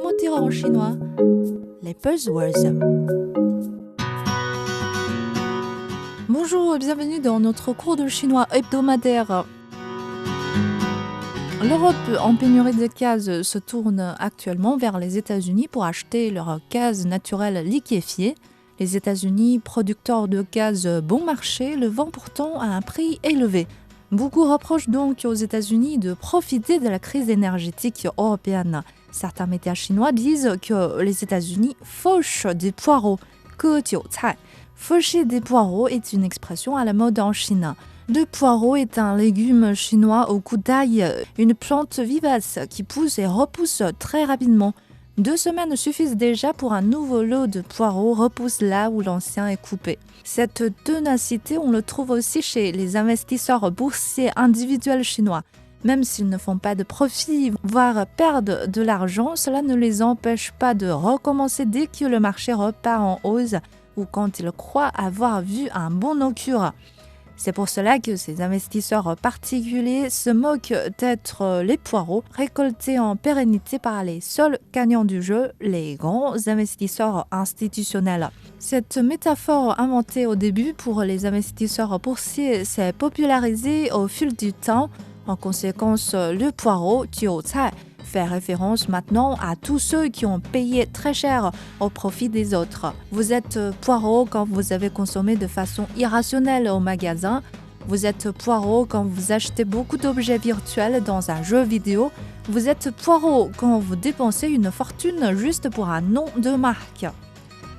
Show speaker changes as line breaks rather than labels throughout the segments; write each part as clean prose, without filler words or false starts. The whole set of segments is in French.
Comment dire en chinois? Les buzzwords. Bonjour et bienvenue dans notre cours de chinois hebdomadaire. L'Europe en pénurie de gaz se tourne actuellement vers les États-Unis pour acheter leur gaz naturel liquéfié. Les États-Unis, producteurs de gaz bon marché, le vendent pourtant à un prix élevé. Beaucoup reprochent donc aux États-Unis de profiter de la crise énergétique européenne. Certains médias chinois disent que les États-Unis fauchent des poireaux, que jiu cai. Faucher des poireaux est une expression à la mode en Chine. Le poireau est un légume chinois au goût d'ail, une plante vivace qui pousse et repousse très rapidement. 2 semaines suffisent déjà pour un nouveau lot de poireaux repousse là où l'ancien est coupé. Cette ténacité, on le trouve aussi chez les investisseurs boursiers individuels chinois. Même s'ils ne font pas de profit, voire perdent de l'argent, cela ne les empêche pas de recommencer dès que le marché repart en hausse ou quand ils croient avoir vu un bon augure. C'est pour cela que ces investisseurs particuliers se moquent d'être les poireaux récoltés en pérennité par les seuls gagnants du jeu, les grands investisseurs institutionnels. Cette métaphore inventée au début pour les investisseurs boursiers s'est popularisée au fil du temps. En conséquence, le poireau, jiu cai, fait référence maintenant à tous ceux qui ont payé très cher au profit des autres. Vous êtes poireau quand vous avez consommé de façon irrationnelle au magasin. Vous êtes poireau quand vous achetez beaucoup d'objets virtuels dans un jeu vidéo. Vous êtes poireau quand vous dépensez une fortune juste pour un nom de marque.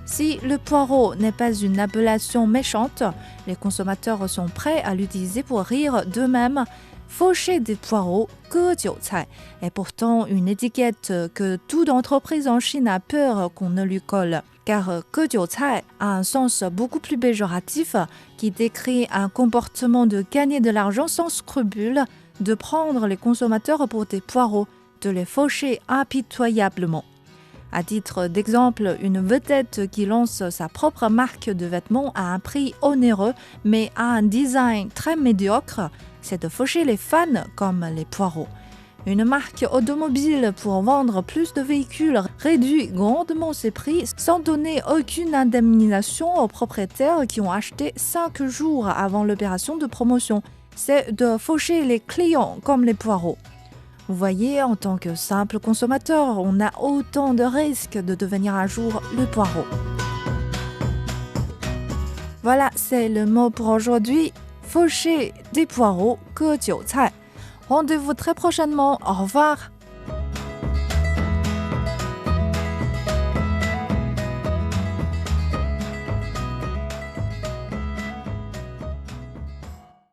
Si le poireau n'est pas une appellation méchante, les consommateurs sont prêts à l'utiliser pour rire d'eux-mêmes. Faucher des poireaux, que jiu cai, est pourtant une étiquette que toute entreprise en Chine a peur qu'on ne lui colle. Car que jiu cai a un sens beaucoup plus péjoratif qui décrit un comportement de gagner de l'argent sans scrupule, de prendre les consommateurs pour des poireaux, de les faucher impitoyablement. À titre d'exemple, une vedette qui lance sa propre marque de vêtements à un prix onéreux mais à un design très médiocre, c'est de faucher les fans comme les poireaux. Une marque automobile pour vendre plus de véhicules réduit grandement ses prix sans donner aucune indemnisation aux propriétaires qui ont acheté 5 jours avant l'opération de promotion. C'est de faucher les clients comme les poireaux. Vous voyez, en tant que simple consommateur, on a autant de risques de devenir un jour le poireau. Voilà, c'est le mot pour aujourd'hui. Faucher des poireaux, que jiu cai. Rendez-vous très prochainement. Au revoir.